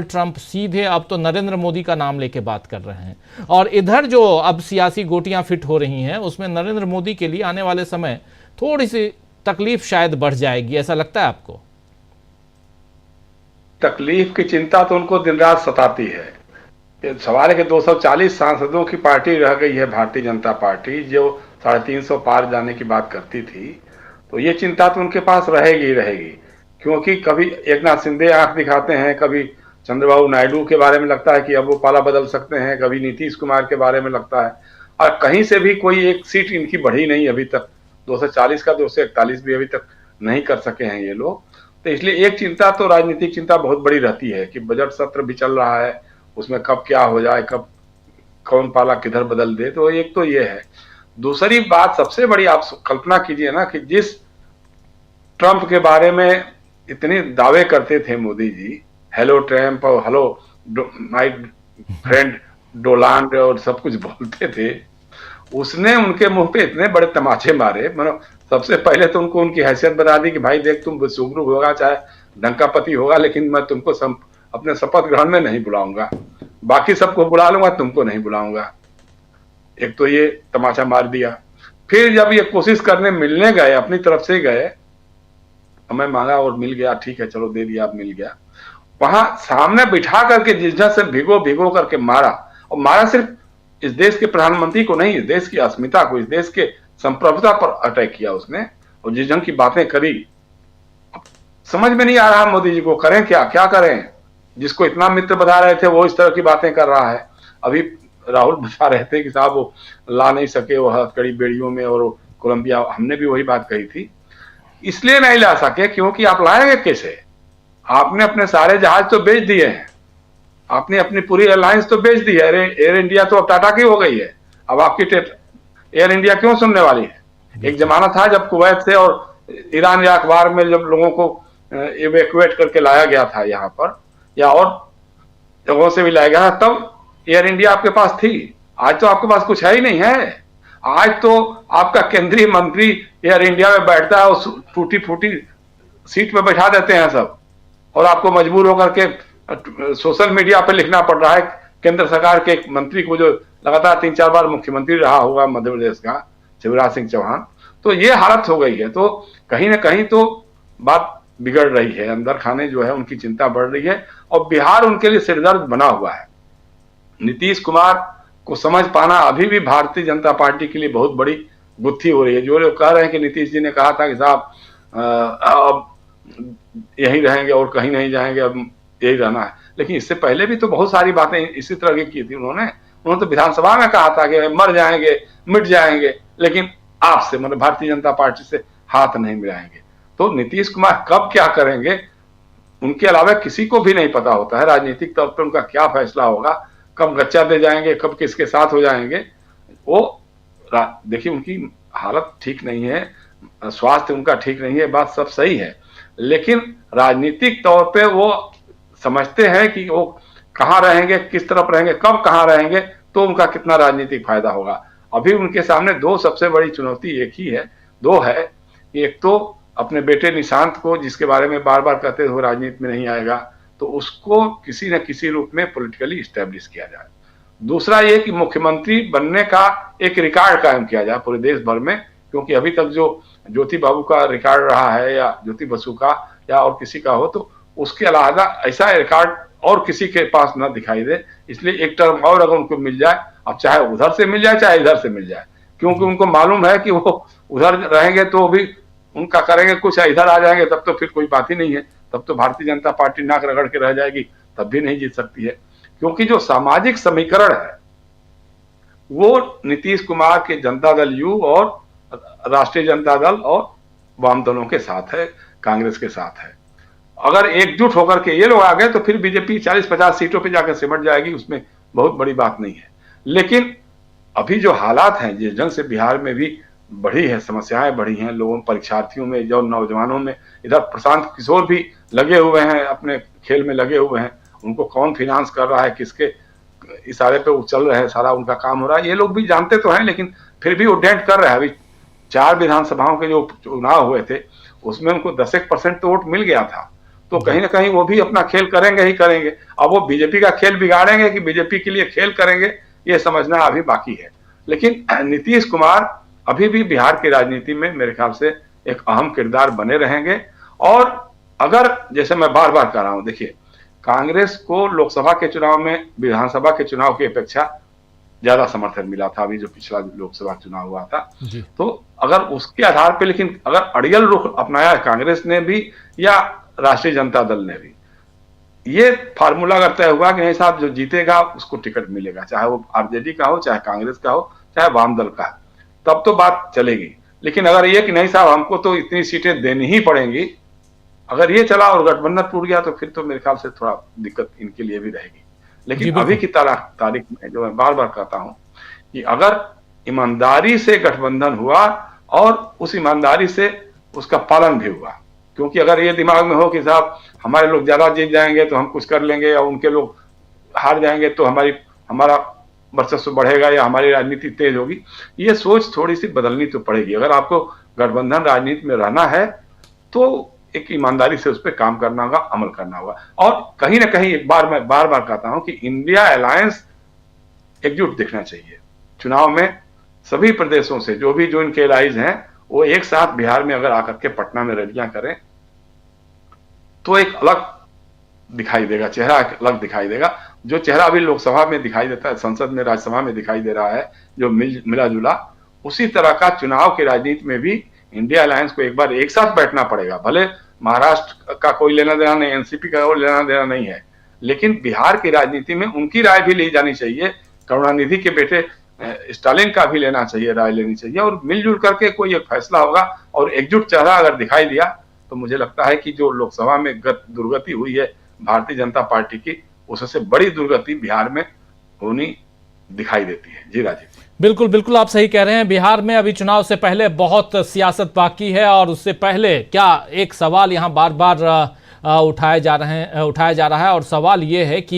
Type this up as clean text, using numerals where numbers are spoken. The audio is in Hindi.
ट्रंप सीधे अब तो नरेंद्र मोदी का नाम लेके बात कर रहे हैं, और इधर जो अब सियासी गोटियां फिट हो रही हैं उसमें नरेंद्र मोदी के लिए आने वाले समय थोड़ी सी तकलीफ शायद बढ़ जाएगी, ऐसा लगता है आपको? तकलीफ की चिंता तो उनको दिन रात सताती है। सवाल है कि 240 सांसदों की पार्टी रह गई है भारतीय जनता पार्टी, जो 350 पार जाने की बात करती थी, तो ये चिंता तो उनके पास रहेगी ही रहेगी। क्योंकि कभी एकनाथ शिंदे आंख दिखाते हैं, कभी चंद्रबाबू नायडू के बारे में लगता है कि अब वो पाला बदल सकते हैं, कभी नीतीश कुमार के बारे में लगता है, और कहीं से भी कोई एक सीट इनकी बढ़ी नहीं अभी तक। 240 का 241 भी अभी तक नहीं कर सके हैं ये लोग। तो इसलिए एक चिंता तो राजनीतिक चिंता बहुत बड़ी रहती है कि बजट सत्र भी चल रहा है, उसमें कब क्या हो जाए, कब कौन पाला किधर बदल दे। तो एक तो ये है। दूसरी बात सबसे बड़ी, आप कल्पना कीजिए ना कि जिस ट्रंप के बारे में इतने दावे करते थे मोदी जी, हेलो ट्रंप और हेलो माय फ्रेंड डोनाल्ड और सब कुछ बोलते थे, उसने उनके मुंह पे इतने बड़े तमाचे मारे। मतलब सबसे पहले तो उनको उनकी हैसियत बता दी कि भाई देख, तुम सुगरू होगा चाहे डंकापति होगा, लेकिन मैं तुमको अपने शपथ ग्रहण में नहीं बुलाऊंगा, बाकी सबको बुला लूंगा, तुमको नहीं बुलाऊंगा। एक तो ये तमाचा मार दिया। फिर जब ये कोशिश करने मिलने गए, अपनी तरफ से गए, हमें मांगा और मिल गया, ठीक है चलो दे दिया, अब मिल गया, वहां सामने बिठा करके जिस ढंग से भिगो भिगो करके मारा, और मारा सिर्फ इस देश के प्रधानमंत्री को नहीं, इस देश की अस्मिता को, इस देश के संप्रभुता पर अटैक किया उसने। और जिस ढंग की बातें करी, समझ में नहीं आ रहा मोदी जी को करें क्या, क्या करें। जिसको इतना मित्र बता रहे थे वो इस तरह की बातें कर रहा है। अभी राहुल बता रहे थे कि साहब वो ला नहीं सके, वो हथकड़ी बेड़ियों में, और कोलंबिया, हमने भी वही बात कही थी। इसलिए नहीं ला सके क्योंकि आप लाएंगे कैसे? आपने अपने सारे जहाज तो बेच दिए हैं, आपने अपनी पूरी एयरलाइंस तो बेच दी है। एयर इंडिया तो अब टाटा की हो गई है, अब आपकी एयर इंडिया क्यों सुनने वाली है? एक जमाना था जब कुवैत से और ईरान या अखबार में जब लोगों को इवैक्यूएट करके लाया गया था यहाँ पर, या और जगहों से भी लाया गया था, तब एयर इंडिया आपके पास थी। आज तो आपके पास कुछ है ही नहीं है। आज तो आपका केंद्रीय मंत्री एयर इंडिया में बैठता है और टूटी फूटी सीट पे बैठा देते हैं सब, और आपको मजबूर होकर के सोशल मीडिया पे लिखना पड़ रहा है केंद्र सरकार के एक मंत्री को, जो लगातार 3-4 बार मुख्यमंत्री रहा होगा मध्य प्रदेश का, शिवराज सिंह चौहान। तो ये हालत हो गई है। तो कहीं ना कहीं तो बात बिगड़ रही है, अंदर खाने जो है उनकी चिंता बढ़ रही है, और बिहार उनके लिए सिरदर्द बना हुआ है। नीतीश कुमार को समझ पाना अभी भी भारतीय जनता पार्टी के लिए बहुत बड़ी गुत्थी हो रही है। जो लोग कह रहे हैं कि नीतीश जी ने कहा था कि साहब अब यहीं रहेंगे और कहीं नहीं जाएंगे, अब यही रहना है, लेकिन इससे पहले भी तो बहुत सारी बातें इसी तरह की थी उन्होंने तो विधानसभा में कहा था कि मर जाएंगे, मिट जाएंगे, लेकिन आपसे, मतलब भारतीय जनता पार्टी से हाथ नहीं मिलाएंगे। तो नीतीश कुमार कब क्या करेंगे उनके अलावा किसी को भी नहीं पता होता है। राजनीतिक तौर पर उनका क्या फैसला होगा, कब गच्चा दे जाएंगे, कब किसके साथ हो जाएंगे, वो देखिए उनकी हालत ठीक नहीं है, स्वास्थ्य उनका ठीक नहीं है, बात सब सही है, लेकिन राजनीतिक तौर पे वो समझते हैं कि वो कहां रहेंगे, किस तरफ रहेंगे, कब कहां रहेंगे, तो उनका कितना राजनीतिक फायदा होगा। अभी उनके सामने दो सबसे बड़ी चुनौती एक ही है, दो है। एक तो अपने बेटे निशांत को, जिसके बारे में बार बार कहते हुए राजनीति में नहीं आएगा, तो उसको किसी न किसी रूप में पॉलिटिकली स्टैब्लिश किया जाए। दूसरा ये कि मुख्यमंत्री बनने का एक रिकॉर्ड कायम किया जाए पूरे देश भर में, क्योंकि अभी तक जो ज्योति बाबू का रिकॉर्ड रहा है, या ज्योति बसु का, या और किसी का हो, तो उसके अलावा ऐसा रिकॉर्ड और किसी के पास न दिखाई दे। इसलिए एक टर्म और अगर उनको मिल जाए, अब चाहे उधर से मिल जाए चाहे इधर से मिल जाए, क्योंकि उनको मालूम है कि वो उधर रहेंगे तो भी उनका करेंगे कुछ, इधर आ जाएंगे तब तो फिर कोई बात ही नहीं है, तब तो भारतीय जनता पार्टी नाक रगड़ के रह जाएगी, तब भी नहीं जीत सकती है। क्योंकि जो सामाजिक समीकरण है वो नीतीश कुमार के जनता दल यू और राष्ट्रीय जनता दल और वाम दलों के साथ है, कांग्रेस के साथ है। अगर एकजुट होकर के ये लोग आ गए तो फिर बीजेपी 40-50 सीटों पे जाकर सिमट जाएगी, उसमें बहुत बड़ी बात नहीं है। लेकिन अभी जो हालात हैं, जिस ढंग से बिहार में भी बढ़ी है, समस्याएं बढ़ी हैं लोगों, परीक्षार्थियों में, जो नौजवानों में, इधर प्रशांत किशोर भी लगे हुए हैं, अपने खेल में लगे हुए हैं, उनको कौन फिनांस कर रहा है, किसके इशारे पे वो चल रहे हैं, सारा उनका काम हो रहा है, ये लोग भी जानते तो हैं, लेकिन फिर भी वो डेंट कर रहे हैं। अभी 4 विधानसभाओं के जो चुनाव हुए थे उसमें उनको 10% तो वोट मिल गया था, तो कहीं ना कहीं वो भी अपना खेल करेंगे ही करेंगे। अब वो बीजेपी का खेल बिगाड़ेंगे कि बीजेपी के लिए खेल करेंगे, ये समझना अभी बाकी है। लेकिन नीतीश कुमार अभी भी बिहार की राजनीति में मेरे ख्याल से एक अहम किरदार बने रहेंगे। और अगर, जैसे मैं बार बार कह रहा हूं, देखिए कांग्रेस को लोकसभा के चुनाव में विधानसभा के चुनाव की अपेक्षा ज्यादा समर्थन मिला था, अभी जो पिछला लोकसभा चुनाव हुआ था। तो अगर उसके आधार पर, लेकिन अगर अड़ियल रुख अपनाया है कांग्रेस ने भी या राष्ट्रीय जनता दल ने भी, ये फार्मूला अगर तय हुआ कि नहीं साहब जो जीतेगा उसको टिकट मिलेगा, चाहे वो आरजेडी का हो, चाहे कांग्रेस का हो, चाहे वाम दल का, तब तो बात चलेगी। लेकिन अगर ये कि नहीं साहब हमको तो इतनी सीटें देनी ही पड़ेंगी, अगर ये चला और गठबंधन टूट गया तो फिर तो मेरे ख्याल से थोड़ा दिक्कत इनके लिए भी रहेगी। लेकिन अभी की तारीख में जो मैं बार बार कहता हूं कि अगर ईमानदारी से गठबंधन हुआ और उस ईमानदारी से उसका पालन भी हुआ, क्योंकि अगर ये दिमाग में हो कि साहब हमारे लोग ज्यादा जीत जाएंगे तो हम कुछ कर लेंगे और उनके लोग हार जाएंगे तो हमारा वर्चस्व बढ़ेगा या हमारी राजनीति तेज होगी, ये सोच थोड़ी सी बदलनी तो पड़ेगी। अगर आपको गठबंधन राजनीति में रहना है तो एक ईमानदारी से उस पर काम करना होगा, अमल करना होगा। और कहीं ना कहीं एक बार मैं बार बार कहता हूं कि इंडिया अलायंस एकजुट दिखना चाहिए। चुनाव में सभी प्रदेशों से जो इनके एलाइज हैं वो एक साथ बिहार में अगर आकर के पटना में रैलियां करें तो एक अलग दिखाई देगा, चेहरा अलग दिखाई देगा। जो चेहरा अभी लोकसभा में दिखाई देता है, संसद में, राज्यसभा में दिखाई दे रहा है, जो मिला जुला, उसी तरह का चुनाव की राजनीति में भी इंडिया अलायंस को एक बार एक साथ बैठना पड़ेगा। भले महाराष्ट्र का कोई लेना देना नहीं, एनसीपी का कोई लेना देना नहीं है, लेकिन बिहार की राजनीति में उनकी राय भी ली जानी चाहिए। करुणानिधि के बेटे स्टालिन का भी लेना चाहिए, राय लेनी चाहिए, और मिलजुल करके कोई एक फैसला होगा। और एकजुट चेहरा अगर दिखाई दिया तो मुझे लगता है कि जो लोकसभा में दुर्गति हुई है भारतीय जनता पार्टी की, उससे बड़ी दुर्गति बिहार में होनी दिखाई देती है। जी राजीव। बिल्कुल बिल्कुल, आप सही कह रहे हैं। बिहार में अभी चुनाव से पहले बहुत सियासत बाकी है, और उससे पहले क्या एक सवाल यहाँ बार बार उठाया जा रहा है, और सवाल ये है कि